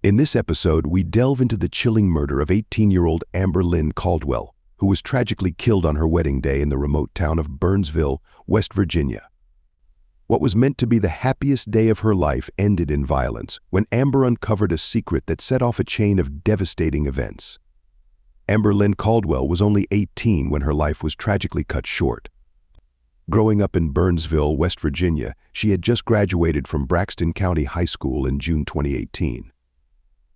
In this episode, we delve into the chilling murder of 18-year-old Amber-Lynn Caldwell, who was tragically killed on her wedding day in the remote town of Burnsville, West Virginia. What was meant to be the happiest day of her life ended in violence when Amber uncovered a secret that set off a chain of devastating events. Amber-Lynn Caldwell was only 18 when her life was tragically cut short. Growing up in Burnsville, West Virginia, she had just graduated from Braxton County High School in June 2018.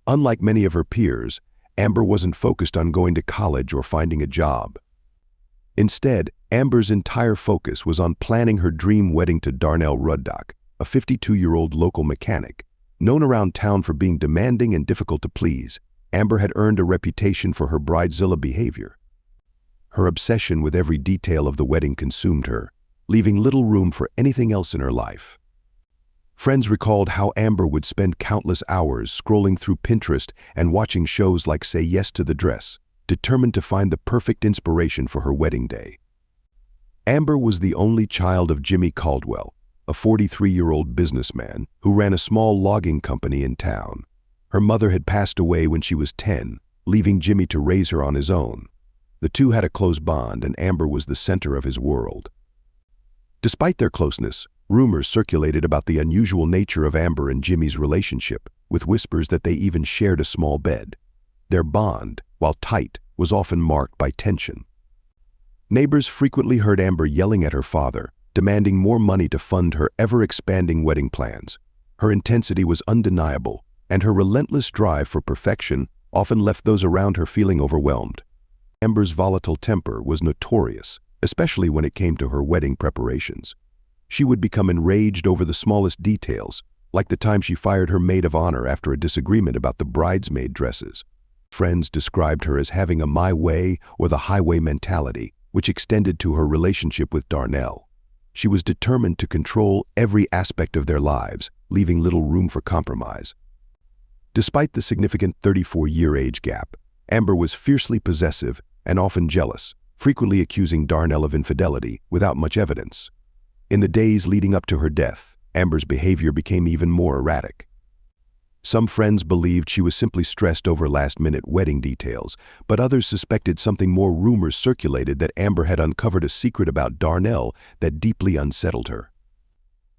Unlike many of her peers, Amber wasn't focused on going to college or finding a job. Instead, Amber's entire focus was on planning her dream wedding to Darnell Ruddock, a 52-year-old local mechanic. Known around town for being demanding and difficult to please, Amber had earned a reputation for her Bridezilla behavior. Her obsession with every detail of the wedding consumed her, leaving little room for anything else in her life. Friends recalled how Amber would spend countless hours scrolling through Pinterest and watching shows like Say Yes to the Dress, determined to find the perfect inspiration for her wedding day. Amber was the only child of Jimmy Caldwell, a 43-year-old businessman who ran a small logging company in town. Her mother had passed away when she was 10, leaving Jimmy to raise her on his own. The two had a close bond, and Amber was the center of his world. Despite their closeness, rumors circulated about the unusual nature of Amber and Jimmy's relationship, with whispers that they even shared a small bed. Their bond, while tight, was often marked by tension. Neighbors frequently heard Amber yelling at her father, demanding more money to fund her ever-expanding wedding plans. Her intensity was undeniable, and her relentless drive for perfection often left those around her feeling overwhelmed. Amber's volatile temper was notorious, especially when it came to her wedding preparations. She would become enraged over the smallest details, like the time she fired her maid of honor after a disagreement about the bridesmaid dresses. Friends described her as having a my way or the highway mentality, which extended to her relationship with Darnell. She was determined to control every aspect of their lives, leaving little room for compromise. Despite the significant 34-year age gap, Amber was fiercely possessive and often jealous, frequently accusing Darnell of infidelity without much evidence. In the days leading up to her death, Amber's behavior became even more erratic. Some friends believed she was simply stressed over last-minute wedding details, but others suspected something more. Rumors circulated that Amber had uncovered a secret about Darnell that deeply unsettled her.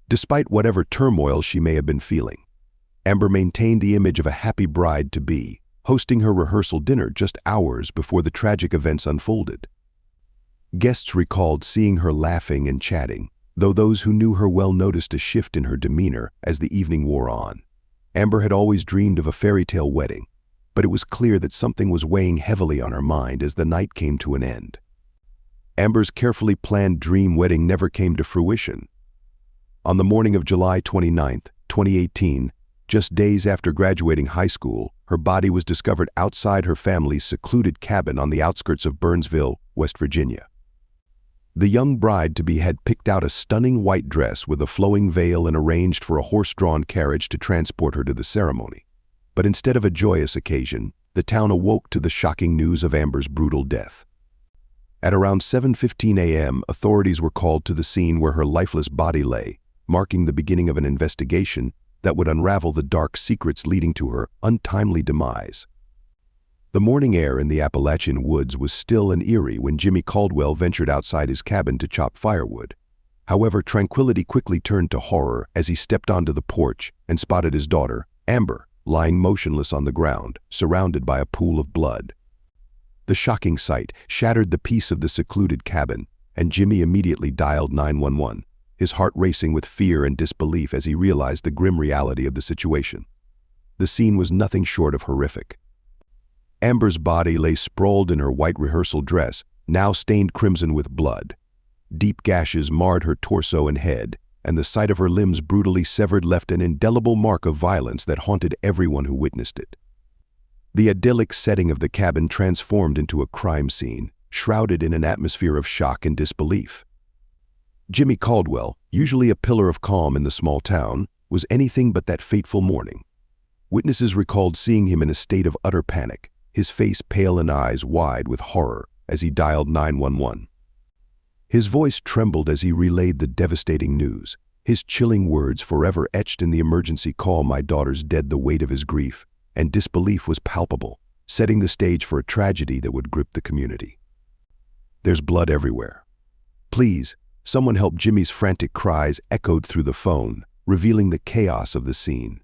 Despite whatever turmoil she may have been feeling, Amber maintained the image of a happy bride-to-be, hosting her rehearsal dinner just hours before the tragic events unfolded. Guests recalled seeing her laughing and chatting, though those who knew her well noticed a shift in her demeanor as the evening wore on. Amber had always dreamed of a fairy tale wedding, but it was clear that something was weighing heavily on her mind as the night came to an end. Amber's carefully planned dream wedding never came to fruition. On the morning of July 29, 2018, just days after graduating high school, her body was discovered outside her family's secluded cabin on the outskirts of Burnsville, West Virginia. The young bride-to-be had picked out a stunning white dress with a flowing veil and arranged for a horse-drawn carriage to transport her to the ceremony. But instead of a joyous occasion, the town awoke to the shocking news of Amber's brutal death. At around 7:15 a.m., authorities were called to the scene where her lifeless body lay, marking the beginning of an investigation that would unravel the dark secrets leading to her untimely demise. The morning air in the Appalachian woods was still and eerie when Jimmy Caldwell ventured outside his cabin to chop firewood. However, tranquility quickly turned to horror as he stepped onto the porch and spotted his daughter, Amber, lying motionless on the ground, surrounded by a pool of blood. The shocking sight shattered the peace of the secluded cabin, and Jimmy immediately dialed 911, his heart racing with fear and disbelief as he realized the grim reality of the situation. The scene was nothing short of horrific. Amber's body lay sprawled in her white rehearsal dress, now stained crimson with blood. Deep gashes marred her torso and head, and the sight of her limbs brutally severed left an indelible mark of violence that haunted everyone who witnessed it. The idyllic setting of the cabin transformed into a crime scene, shrouded in an atmosphere of shock and disbelief. Jimmy Caldwell, usually a pillar of calm in the small town, was anything but that fateful morning. Witnesses recalled seeing him in a state of utter panic, his face pale and eyes wide with horror as he dialed 911. His voice trembled as he relayed the devastating news, his chilling words forever etched in the emergency call. "My daughter's dead." The weight of his grief, and disbelief was palpable, setting the stage for a tragedy that would grip the community. "There's blood everywhere. Please, someone help!" Jimmy's frantic cries echoed through the phone, revealing the chaos of the scene.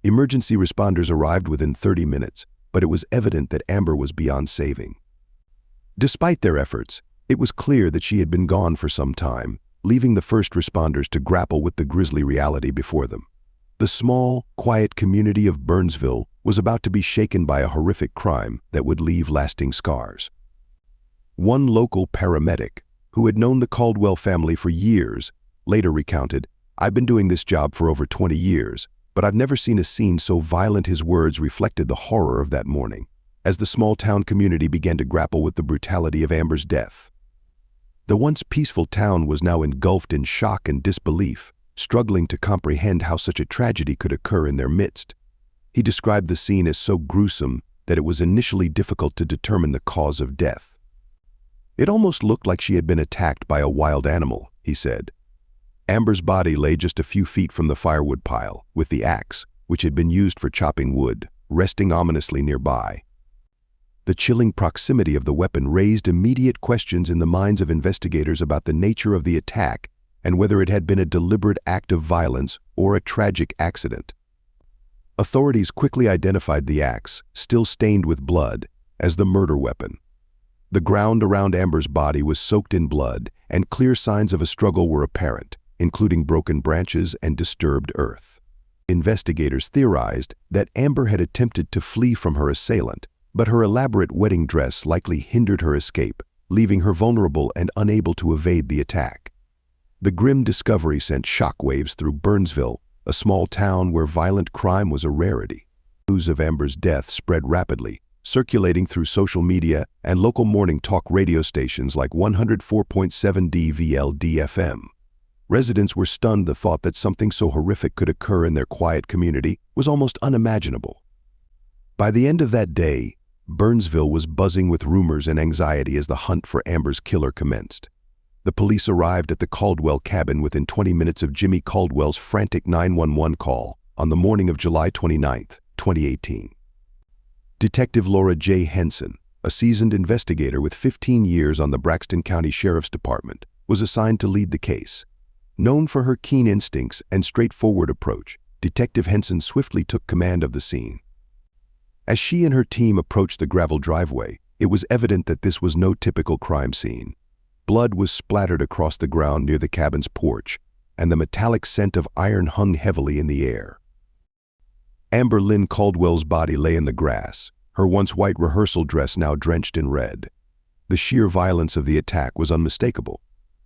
Emergency responders arrived within 30 minutes, but it was evident that Amber was beyond saving. Despite their efforts, it was clear that she had been gone for some time, leaving the first responders to grapple with the grisly reality before them. The small, quiet community of Burnsville was about to be shaken by a horrific crime that would leave lasting scars. One local paramedic, who had known the Caldwell family for years, later recounted, "I've been doing this job for over 20 years, but I've never seen a scene so violent." His words reflected the horror of that morning, as the small-town community began to grapple with the brutality of Amber's death. The once peaceful town was now engulfed in shock and disbelief, struggling to comprehend how such a tragedy could occur in their midst. He described the scene as so gruesome that it was initially difficult to determine the cause of death. "It almost looked like she had been attacked by a wild animal," he said. Amber's body lay just a few feet from the firewood pile, with the axe, which had been used for chopping wood, resting ominously nearby. The chilling proximity of the weapon raised immediate questions in the minds of investigators about the nature of the attack and whether it had been a deliberate act of violence or a tragic accident. Authorities quickly identified the axe, still stained with blood, as the murder weapon. The ground around Amber's body was soaked in blood, and clear signs of a struggle were apparent, including broken branches and disturbed earth. Investigators theorized that Amber had attempted to flee from her assailant, but her elaborate wedding dress likely hindered her escape, leaving her vulnerable and unable to evade the attack. The grim discovery sent shockwaves through Burnsville, a small town where violent crime was a rarity. News of Amber's death spread rapidly, circulating through social media and local morning talk radio stations like 104.7 DVL-DFM. Residents were stunned. The thought that something so horrific could occur in their quiet community was almost unimaginable. By the end of that day, Burnsville was buzzing with rumors and anxiety as the hunt for Amber's killer commenced. The police arrived at the Caldwell cabin within 20 minutes of Jimmy Caldwell's frantic 911 call on the morning of July 29, 2018. Detective Laura J. Henson, a seasoned investigator with 15 years on the Braxton County Sheriff's Department, was assigned to lead the case. Known for her keen instincts and straightforward approach, Detective Henson swiftly took command of the scene. As she and her team approached the gravel driveway, it was evident that this was no typical crime scene. Blood was splattered across the ground near the cabin's porch, and the metallic scent of iron hung heavily in the air. Amber-Lynn Caldwell's body lay in the grass, her once white rehearsal dress now drenched in red. The sheer violence of the attack was unmistakable.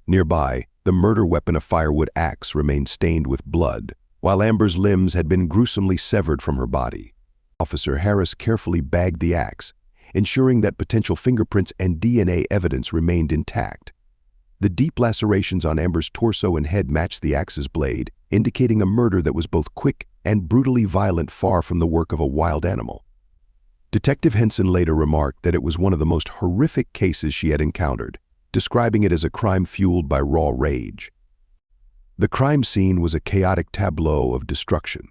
Nearby, the murder weapon, a firewood axe, remained stained with blood, while Amber's limbs had been gruesomely severed from her body. Officer Harris carefully bagged the axe, ensuring that potential fingerprints and DNA evidence remained intact. The deep lacerations on Amber's torso and head matched the axe's blade, indicating a murder that was both quick and brutally violent, far from the work of a wild animal. Detective Henson later remarked that it was one of the most horrific cases she had encountered, describing it as a crime fueled by raw rage. The crime scene was a chaotic tableau of destruction.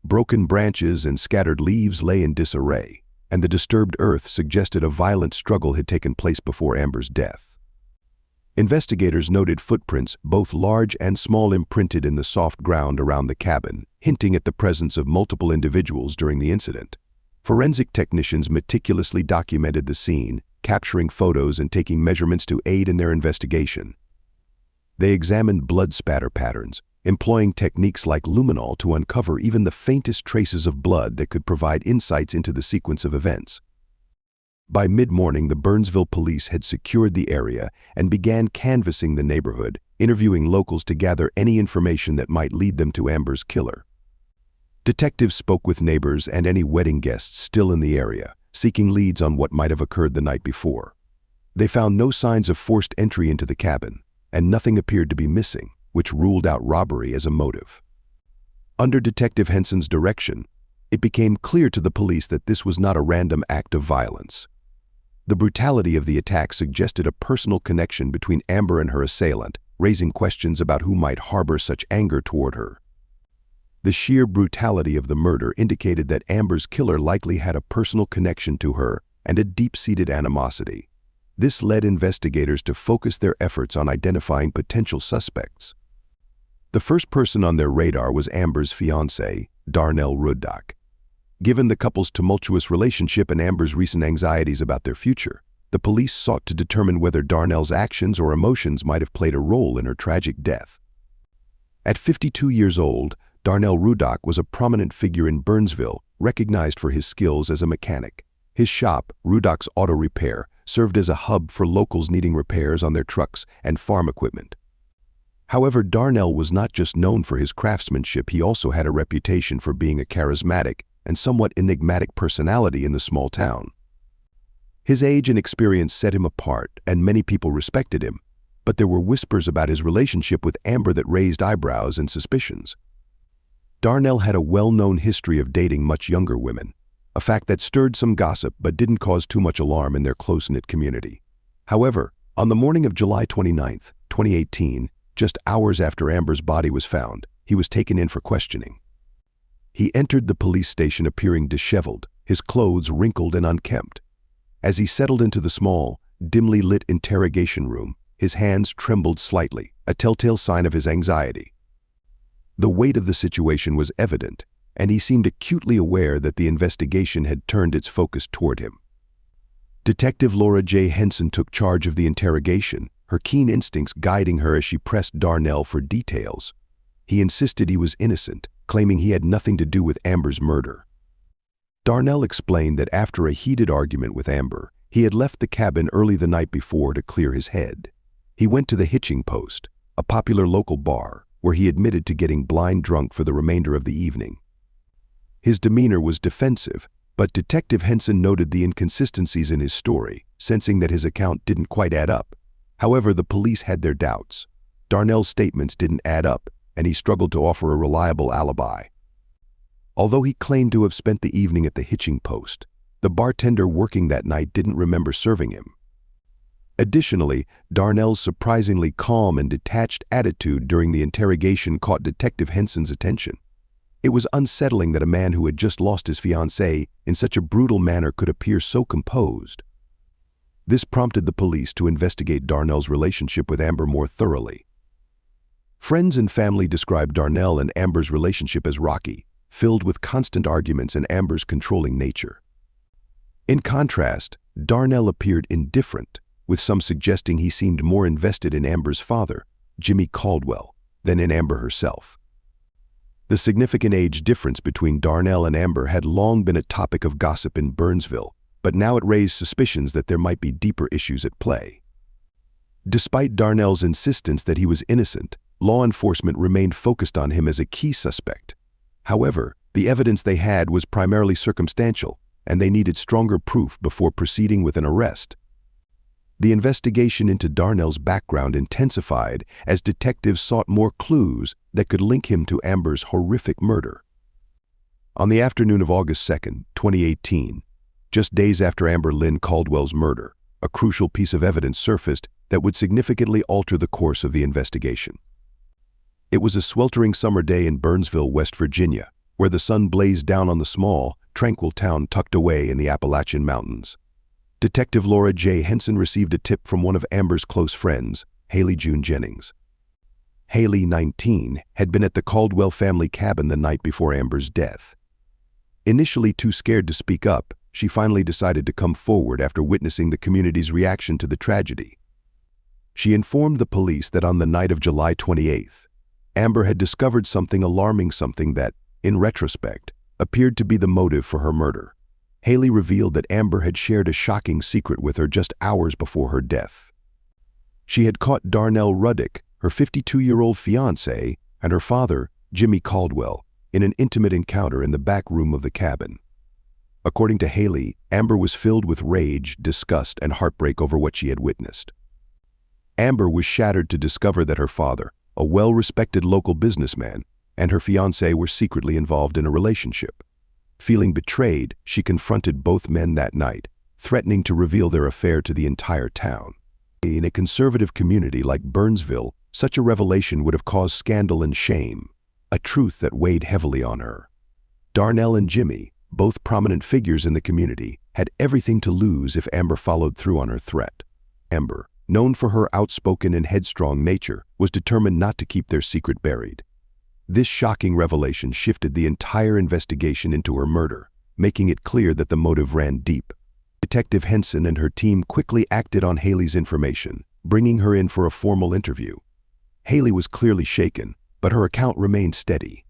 Broken branches and scattered leaves lay in disarray, and the disturbed earth suggested a violent struggle had taken place before Amber's death. Investigators noted footprints, both large and small, imprinted in the soft ground around the cabin, hinting at the presence of multiple individuals during the incident. Forensic technicians meticulously documented the scene, capturing photos and taking measurements to aid in their investigation. They examined blood spatter patterns, employing techniques like luminol to uncover even the faintest traces of blood that could provide insights into the sequence of events. By mid-morning, the Burnsville police had secured the area and began canvassing the neighborhood, interviewing locals to gather any information that might lead them to Amber's killer. Detectives spoke with neighbors and any wedding guests still in the area, seeking leads on what might have occurred the night before. They found no signs of forced entry into the cabin, and nothing appeared to be missing, which ruled out robbery as a motive. Under Detective Henson's direction, it became clear to the police that this was not a random act of violence. The brutality of the attack suggested a personal connection between Amber and her assailant, raising questions about who might harbor such anger toward her. The sheer brutality of the murder indicated that Amber's killer likely had a personal connection to her and a deep-seated animosity. This led investigators to focus their efforts on identifying potential suspects. The first person on their radar was Amber's fiancé, Darnell Ruddock. Given the couple's tumultuous relationship and Amber's recent anxieties about their future, the police sought to determine whether Darnell's actions or emotions might have played a role in her tragic death. At 52 years old, Darnell Ruddock was a prominent figure in Burnsville, recognized for his skills as a mechanic. His shop, Ruddock's Auto Repair, served as a hub for locals needing repairs on their trucks and farm equipment. However, Darnell was not just known for his craftsmanship, he also had a reputation for being a charismatic and somewhat enigmatic personality in the small town. His age and experience set him apart, and many people respected him, but there were whispers about his relationship with Amber that raised eyebrows and suspicions. Darnell had a well-known history of dating much younger women, a fact that stirred some gossip but didn't cause too much alarm in their close-knit community. However, on the morning of July 29, 2018, just hours after Amber's body was found, he was taken in for questioning. He entered the police station appearing disheveled, his clothes wrinkled and unkempt. As he settled into the small, dimly lit interrogation room, his hands trembled slightly, a telltale sign of his anxiety. The weight of the situation was evident, and he seemed acutely aware that the investigation had turned its focus toward him. Detective Laura J. Henson took charge of the interrogation, her keen instincts guiding her as she pressed Darnell for details. He insisted he was innocent, claiming he had nothing to do with Amber's murder. Darnell explained that after a heated argument with Amber, he had left the cabin early the night before to clear his head. He went to the Hitching Post, a popular local bar, where he admitted to getting blind drunk for the remainder of the evening. His demeanor was defensive, but Detective Henson noted the inconsistencies in his story, sensing that his account didn't quite add up. However, the police had their doubts. Darnell's statements didn't add up, and he struggled to offer a reliable alibi. Although he claimed to have spent the evening at the Hitching Post, the bartender working that night didn't remember serving him. Additionally, Darnell's surprisingly calm and detached attitude during the interrogation caught Detective Henson's attention. It was unsettling that a man who had just lost his fiancée in such a brutal manner could appear so composed. This prompted the police to investigate Darnell's relationship with Amber more thoroughly. Friends and family described Darnell and Amber's relationship as rocky, filled with constant arguments and Amber's controlling nature. In contrast, Darnell appeared indifferent, with some suggesting he seemed more invested in Amber's father, Jimmy Caldwell, than in Amber herself. The significant age difference between Darnell and Amber had long been a topic of gossip in Burnsville, but now it raised suspicions that there might be deeper issues at play. Despite Darnell's insistence that he was innocent, law enforcement remained focused on him as a key suspect. However, the evidence they had was primarily circumstantial, and they needed stronger proof before proceeding with an arrest. The investigation into Darnell's background intensified as detectives sought more clues that could link him to Amber's horrific murder. On the afternoon of August 2, 2018, just days after Amber-Lynn Caldwell's murder, a crucial piece of evidence surfaced that would significantly alter the course of the investigation. It was a sweltering summer day in Burnsville, West Virginia, where the sun blazed down on the small, tranquil town tucked away in the Appalachian Mountains. Detective Laura J. Henson received a tip from one of Amber's close friends, Haley June Jennings. Haley, 19, had been at the Caldwell family cabin the night before Amber's death. Initially too scared to speak up, she finally decided to come forward after witnessing the community's reaction to the tragedy. She informed the police that on the night of July 28th, Amber had discovered something alarming, something that, in retrospect, appeared to be the motive for her murder. Haley revealed that Amber had shared a shocking secret with her just hours before her death. She had caught Darnell Ruddock, her 52-year-old fiancé, and her father, Jimmy Caldwell, in an intimate encounter in the back room of the cabin. According to Haley, Amber was filled with rage, disgust, and heartbreak over what she had witnessed. Amber was shattered to discover that her father, a well-respected local businessman, and her fiancé were secretly involved in a relationship. Feeling betrayed, she confronted both men that night, threatening to reveal their affair to the entire town. In a conservative community like Burnsville, such a revelation would have caused scandal and shame. a truth that weighed heavily on her. Darnell and Jimmy, both prominent figures in the community, had everything to lose if Amber followed through on her threat. Amber, known for her outspoken and headstrong nature, was determined not to keep their secret buried. This shocking revelation shifted the entire investigation into her murder, making it clear that the motive ran deep. Detective Henson and her team quickly acted on Haley's information, bringing her in for a formal interview. Haley was clearly shaken, but her account remained steady.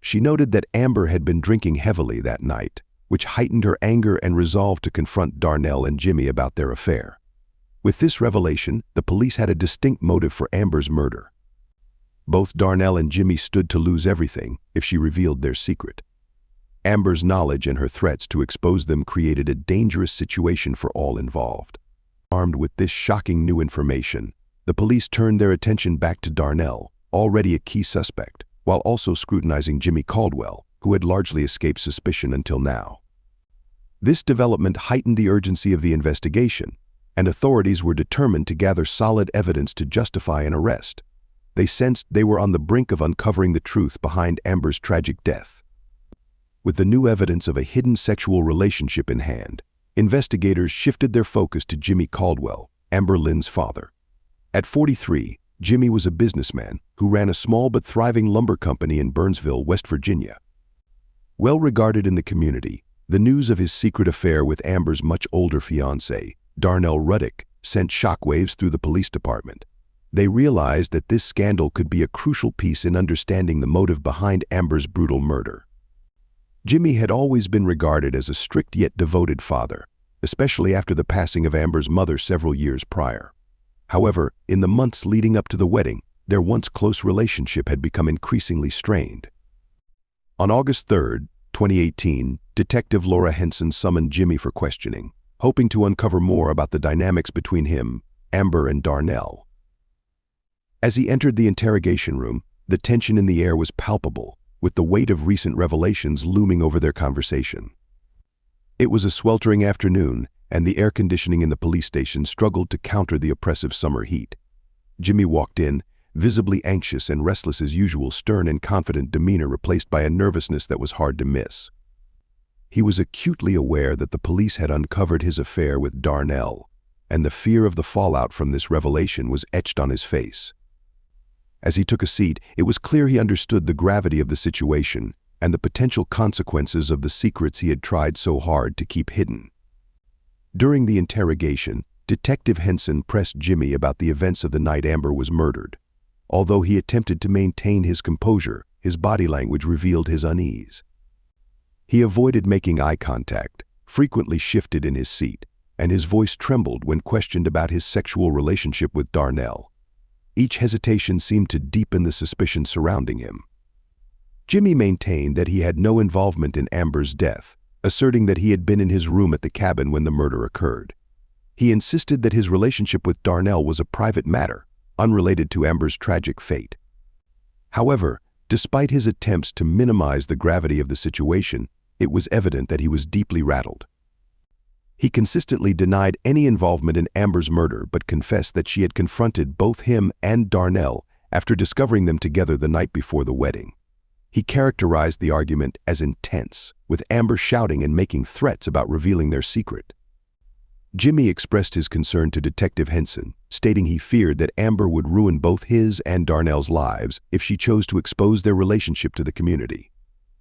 She noted that Amber had been drinking heavily that night, which heightened her anger and resolve to confront Darnell and Jimmy about their affair. With this revelation, the police had a distinct motive for Amber's murder. Both Darnell and Jimmy stood to lose everything if she revealed their secret. Amber's knowledge and her threats to expose them created a dangerous situation for all involved. Armed with this shocking new information, the police turned their attention back to Darnell, already a key suspect, while also scrutinizing Jimmy Caldwell, who had largely escaped suspicion until now. This development heightened the urgency of the investigation, and authorities were determined to gather solid evidence to justify an arrest. They sensed they were on the brink of uncovering the truth behind Amber's tragic death. With the new evidence of a hidden sexual relationship in hand, investigators shifted their focus to Jimmy Caldwell, Amber-Lynn's father. At 43, Jimmy was a businessman who ran a small but thriving lumber company in Burnsville, West Virginia. Well regarded in the community, the news of his secret affair with Amber's much older fiancé, Darnell Ruddick, sent shockwaves through the police department. They realized that this scandal could be a crucial piece in understanding the motive behind Amber's brutal murder. Jimmy had always been regarded as a strict yet devoted father, especially after the passing of Amber's mother several years prior. However, in the months leading up to the wedding, their once close relationship had become increasingly strained. On August 3, 2018, Detective Laura Henson summoned Jimmy for questioning, hoping to uncover more about the dynamics between him, Amber, and Darnell. As he entered the interrogation room, the tension in the air was palpable, with the weight of recent revelations looming over their conversation. It was a sweltering afternoon, and the air conditioning in the police station struggled to counter the oppressive summer heat. Jimmy walked in, visibly anxious and restless as usual, stern and confident demeanor replaced by a nervousness that was hard to miss. He was acutely aware that the police had uncovered his affair with Darnell, and the fear of the fallout from this revelation was etched on his face. As he took a seat, it was clear he understood the gravity of the situation and the potential consequences of the secrets he had tried so hard to keep hidden. During the interrogation, Detective Henson pressed Jimmy about the events of the night Amber was murdered. Although he attempted to maintain his composure, his body language revealed his unease. He avoided making eye contact, frequently shifted in his seat, and his voice trembled when questioned about his sexual relationship with Darnell. Each hesitation seemed to deepen the suspicion surrounding him. Jimmy maintained that he had no involvement in Amber's death, asserting that he had been in his room at the cabin when the murder occurred. He insisted that his relationship with Darnell was a private matter, unrelated to Amber's tragic fate. However, despite his attempts to minimize the gravity of the situation, it was evident that he was deeply rattled. He consistently denied any involvement in Amber's murder but confessed that she had confronted both him and Darnell after discovering them together the night before the wedding. He characterized the argument as intense, with Amber shouting and making threats about revealing their secret. Jimmy expressed his concern to Detective Henson, stating he feared that Amber would ruin both his and Darnell's lives if she chose to expose their relationship to the community.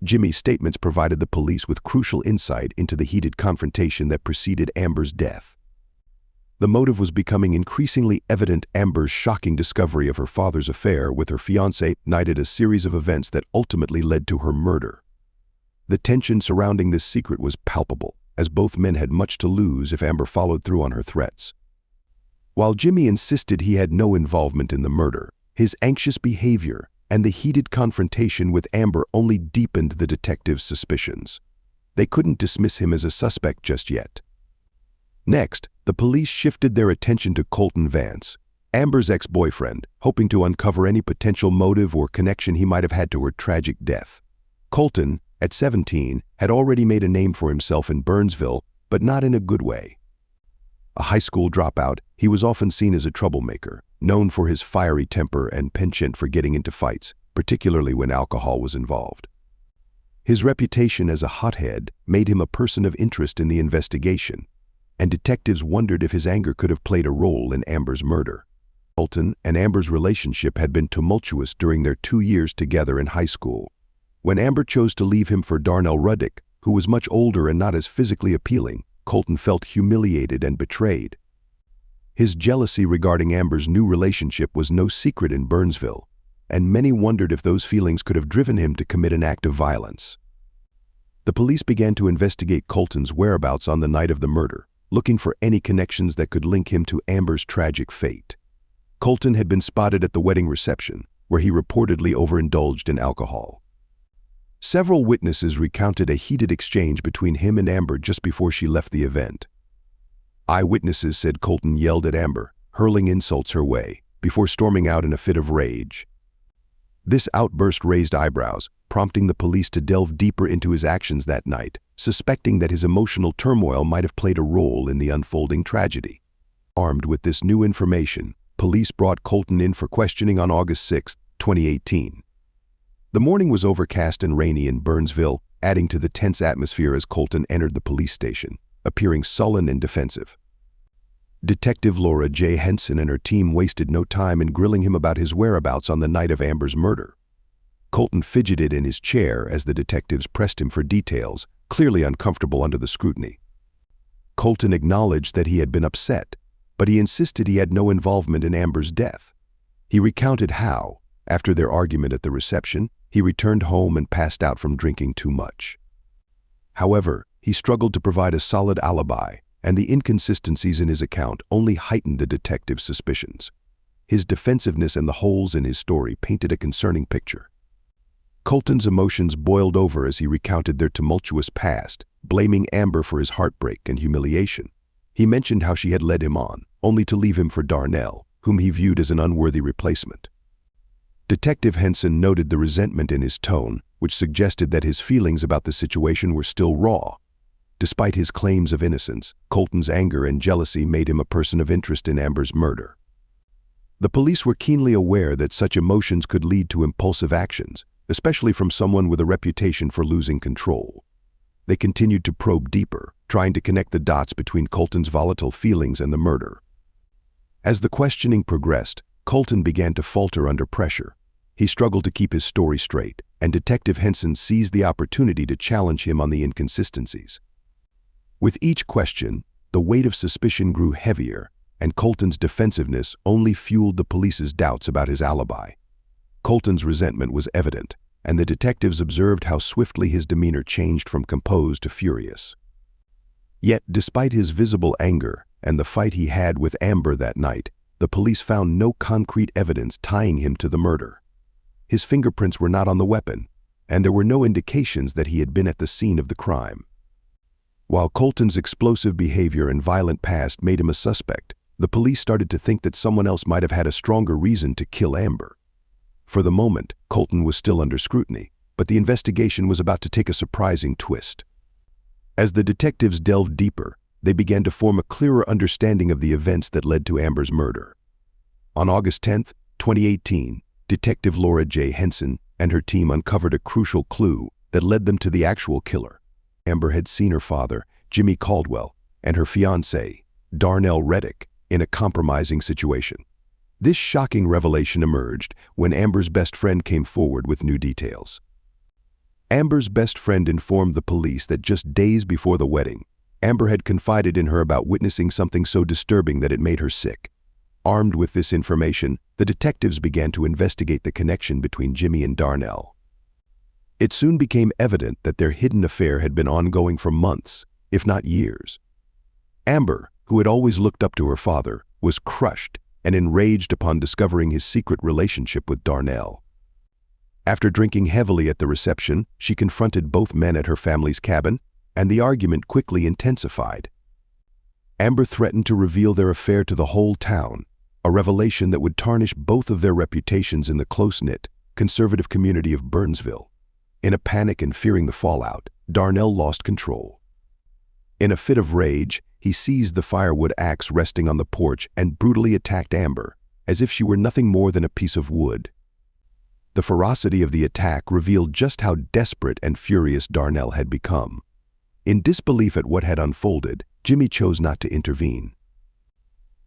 Jimmy's statements provided the police with crucial insight into the heated confrontation that preceded Amber's death. The motive was becoming increasingly evident. Amber's shocking discovery of her father's affair with her fiancé ignited a series of events that ultimately led to her murder. The tension surrounding this secret was palpable, as both men had much to lose if Amber followed through on her threats. While Jimmy insisted he had no involvement in the murder, his anxious behavior and the heated confrontation with Amber only deepened the detectives' suspicions. They couldn't dismiss him as a suspect just yet. Next, the police shifted their attention to Colton Vance, Amber's ex-boyfriend, hoping to uncover any potential motive or connection he might have had to her tragic death. Colton, at 17, had already made a name for himself in Burnsville, but not in a good way. A high school dropout, he was often seen as a troublemaker, known for his fiery temper and penchant for getting into fights, particularly when alcohol was involved. His reputation as a hothead made him a person of interest in the investigation, and detectives wondered if his anger could have played a role in Amber's murder. Colton and Amber's relationship had been tumultuous during their 2 years together in high school. When Amber chose to leave him for Darnell Ruddick, who was much older and not as physically appealing, Colton felt humiliated and betrayed. His jealousy regarding Amber's new relationship was no secret in Burnsville, and many wondered if those feelings could have driven him to commit an act of violence. The police began to investigate Colton's whereabouts on the night of the murder, looking for any connections that could link him to Amber's tragic fate. Colton had been spotted at the wedding reception, where he reportedly overindulged in alcohol. Several witnesses recounted a heated exchange between him and Amber just before she left the event. Eyewitnesses said Colton yelled at Amber, hurling insults her way, before storming out in a fit of rage. This outburst raised eyebrows, prompting the police to delve deeper into his actions that night, suspecting that his emotional turmoil might have played a role in the unfolding tragedy. Armed with this new information, police brought Colton in for questioning on August 6, 2018. The morning was overcast and rainy in Burnsville, adding to the tense atmosphere as Colton entered the police station, appearing sullen and defensive. Detective Laura J. Henson and her team wasted no time in grilling him about his whereabouts on the night of Amber's murder. Colton fidgeted in his chair as the detectives pressed him for details, clearly uncomfortable under the scrutiny. Colton acknowledged that he had been upset, but he insisted he had no involvement in Amber's death. He recounted how, after their argument at the reception, he returned home and passed out from drinking too much. However, he struggled to provide a solid alibi, and the inconsistencies in his account only heightened the detective's suspicions. His defensiveness and the holes in his story painted a concerning picture. Colton's emotions boiled over as he recounted their tumultuous past, blaming Amber for his heartbreak and humiliation. He mentioned how she had led him on, only to leave him for Darnell, whom he viewed as an unworthy replacement. Detective Henson noted the resentment in his tone, which suggested that his feelings about the situation were still raw. Despite his claims of innocence, Colton's anger and jealousy made him a person of interest in Amber's murder. The police were keenly aware that such emotions could lead to impulsive actions, especially from someone with a reputation for losing control. They continued to probe deeper, trying to connect the dots between Colton's volatile feelings and the murder. As the questioning progressed, Colton began to falter under pressure. He struggled to keep his story straight, and Detective Henson seized the opportunity to challenge him on the inconsistencies. With each question, the weight of suspicion grew heavier, and Colton's defensiveness only fueled the police's doubts about his alibi. Colton's resentment was evident, and the detectives observed how swiftly his demeanor changed from composed to furious. Yet, despite his visible anger and the fight he had with Amber that night, the police found no concrete evidence tying him to the murder. His fingerprints were not on the weapon, and there were no indications that he had been at the scene of the crime. While Colton's explosive behavior and violent past made him a suspect, the police started to think that someone else might have had a stronger reason to kill Amber. For the moment, Colton was still under scrutiny, but the investigation was about to take a surprising twist. As the detectives delved deeper, they began to form a clearer understanding of the events that led to Amber's murder. On August 10, 2018, Detective Laura J. Henson and her team uncovered a crucial clue that led them to the actual killer. Amber had seen her father, Jimmy Caldwell, and her fiancé, Darnell Ruddick, in a compromising situation. This shocking revelation emerged when Amber's best friend came forward with new details. Amber's best friend informed the police that just days before the wedding, Amber had confided in her about witnessing something so disturbing that it made her sick. Armed with this information, the detectives began to investigate the connection between Jimmy and Darnell. It soon became evident that their hidden affair had been ongoing for months, if not years. Amber, who had always looked up to her father, was crushed and enraged upon discovering his secret relationship with Darnell. After drinking heavily at the reception, she confronted both men at her family's cabin, and the argument quickly intensified. Amber threatened to reveal their affair to the whole town, a revelation that would tarnish both of their reputations in the close-knit, conservative community of Burnsville. In a panic and fearing the fallout, Darnell lost control. In a fit of rage, he seized the firewood axe resting on the porch and brutally attacked Amber, as if she were nothing more than a piece of wood. The ferocity of the attack revealed just how desperate and furious Darnell had become. In disbelief at what had unfolded, Jimmy chose not to intervene.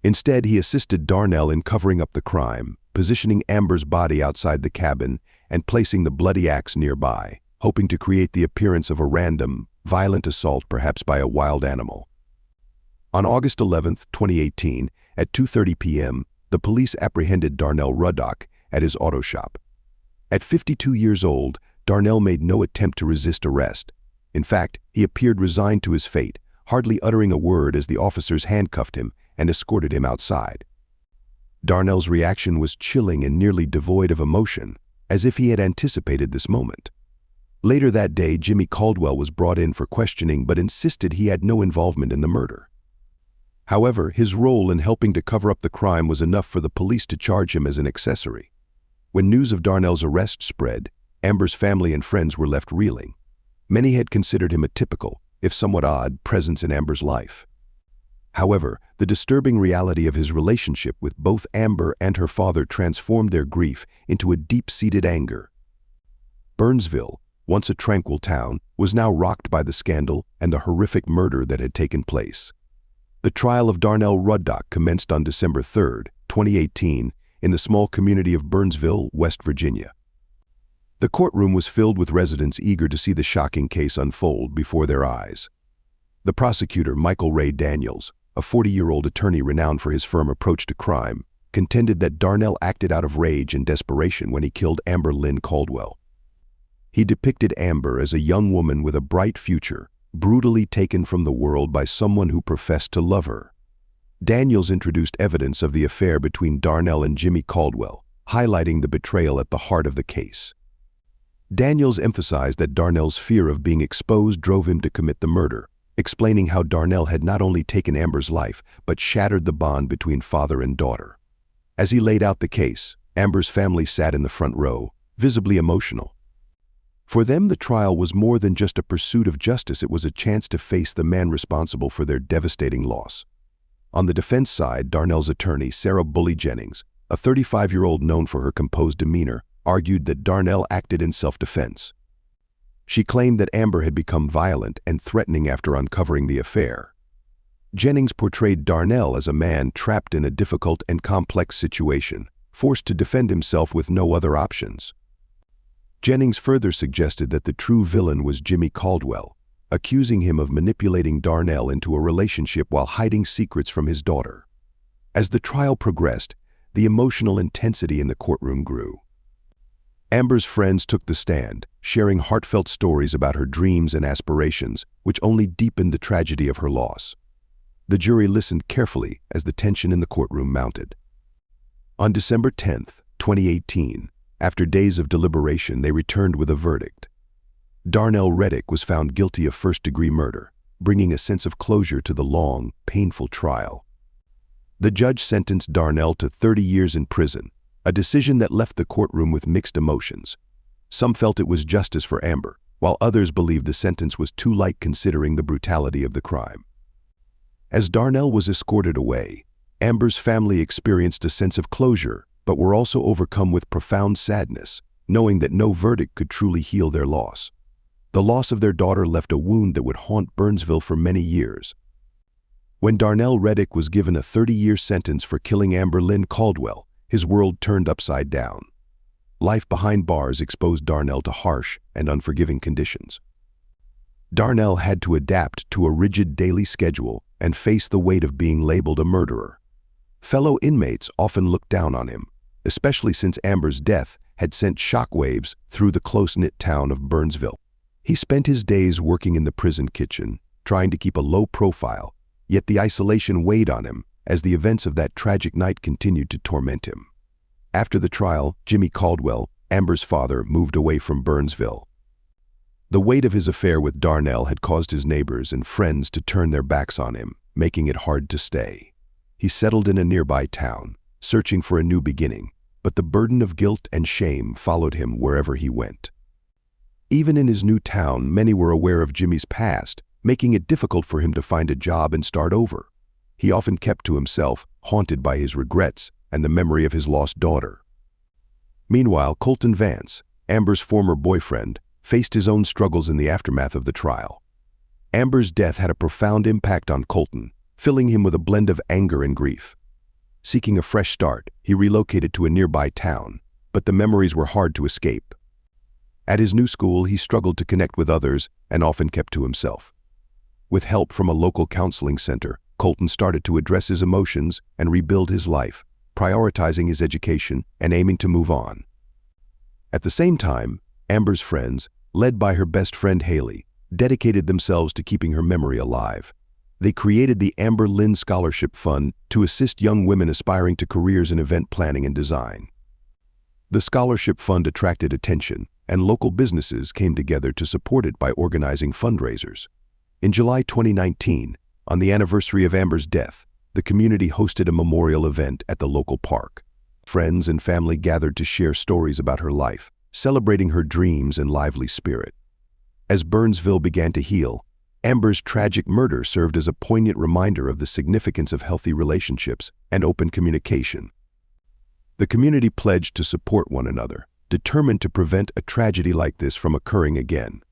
Instead, he assisted Darnell in covering up the crime, positioning Amber's body outside the cabin and placing the bloody axe nearby, hoping to create the appearance of a random, violent assault, perhaps by a wild animal. On August 11, 2018, at 2:30 p.m., the police apprehended Darnell Ruddock at his auto shop. At 52 years old, Darnell made no attempt to resist arrest. In fact, he appeared resigned to his fate, hardly uttering a word as the officers handcuffed him and escorted him outside. Darnell's reaction was chilling and nearly devoid of emotion, as if he had anticipated this moment. Later that day, Jimmy Caldwell was brought in for questioning but insisted he had no involvement in the murder. However, his role in helping to cover up the crime was enough for the police to charge him as an accessory. When news of Darnell's arrest spread, Amber's family and friends were left reeling. Many had considered him a typical, if somewhat odd, presence in Amber's life. However, the disturbing reality of his relationship with both Amber and her father transformed their grief into a deep-seated anger. Burnsville, once a tranquil town, was now rocked by the scandal and the horrific murder that had taken place. The trial of Darnell Ruddock commenced on December 3, 2018, in the small community of Burnsville, West Virginia. The courtroom was filled with residents eager to see the shocking case unfold before their eyes. The prosecutor, Michael Ray Daniels, a 40-year-old attorney renowned for his firm approach to crime, contended that Darnell acted out of rage and desperation when he killed Amber-Lynn Caldwell. He depicted Amber as a young woman with a bright future, brutally taken from the world by someone who professed to love her. Daniels introduced evidence of the affair between Darnell and Jimmy Caldwell, highlighting the betrayal at the heart of the case. Daniels emphasized that Darnell's fear of being exposed drove him to commit the murder, explaining how Darnell had not only taken Amber's life, but shattered the bond between father and daughter. As he laid out the case, Amber's family sat in the front row, visibly emotional. For them, the trial was more than just a pursuit of justice. It was a chance to face the man responsible for their devastating loss. On the defense side, Darnell's attorney, Sarah Bully Jennings, a 35-year-old known for her composed demeanor, argued that Darnell acted in self-defense. She claimed that Amber had become violent and threatening after uncovering the affair. Jennings portrayed Darnell as a man trapped in a difficult and complex situation, forced to defend himself with no other options. Jennings further suggested that the true villain was Jimmy Caldwell, accusing him of manipulating Darnell into a relationship while hiding secrets from his daughter. As the trial progressed, the emotional intensity in the courtroom grew. Amber's friends took the stand, sharing heartfelt stories about her dreams and aspirations, which only deepened the tragedy of her loss. The jury listened carefully as the tension in the courtroom mounted. On December 10, 2018, after days of deliberation, they returned with a verdict. Darnell Ruddock was found guilty of first-degree murder, bringing a sense of closure to the long, painful trial. The judge sentenced Darnell to 30 years in prison, a decision that left the courtroom with mixed emotions. Some felt it was justice for Amber, while others believed the sentence was too light considering the brutality of the crime. As Darnell was escorted away, Amber's family experienced a sense of closure, but were also overcome with profound sadness, knowing that no verdict could truly heal their loss. The loss of their daughter left a wound that would haunt Burnsville for many years. When Darnell Ruddock was given a 30-year sentence for killing Amber-Lynn Caldwell, his world turned upside down. Life behind bars exposed Darnell to harsh and unforgiving conditions. Darnell had to adapt to a rigid daily schedule and face the weight of being labeled a murderer. Fellow inmates often looked down on him, especially since Amber's death had sent shockwaves through the close-knit town of Burnsville. He spent his days working in the prison kitchen, trying to keep a low profile, yet the isolation weighed on him as the events of that tragic night continued to torment him. After the trial, Jimmy Caldwell, Amber's father, moved away from Burnsville. The weight of his affair with Darnell had caused his neighbors and friends to turn their backs on him, making it hard to stay. He settled in a nearby town, searching for a new beginning, but the burden of guilt and shame followed him wherever he went. Even in his new town, many were aware of Jimmy's past, making it difficult for him to find a job and start over. He often kept to himself, haunted by his regrets and the memory of his lost daughter. Meanwhile, Colton Vance, Amber's former boyfriend, faced his own struggles in the aftermath of the trial. Amber's death had a profound impact on Colton, filling him with a blend of anger and grief. Seeking a fresh start, he relocated to a nearby town, but the memories were hard to escape. At his new school, he struggled to connect with others and often kept to himself. With help from a local counseling center, Colton started to address his emotions and rebuild his life, prioritizing his education and aiming to move on. At the same time, Amber's friends, led by her best friend Haley, dedicated themselves to keeping her memory alive. They created the Amber-Lynn Scholarship Fund to assist young women aspiring to careers in event planning and design. The scholarship fund attracted attention, and local businesses came together to support it by organizing fundraisers. In July 2019, on the anniversary of Amber's death, the community hosted a memorial event at the local park. Friends and family gathered to share stories about her life, celebrating her dreams and lively spirit. As Burnsville began to heal, Amber's tragic murder served as a poignant reminder of the significance of healthy relationships and open communication. The community pledged to support one another, determined to prevent a tragedy like this from occurring again.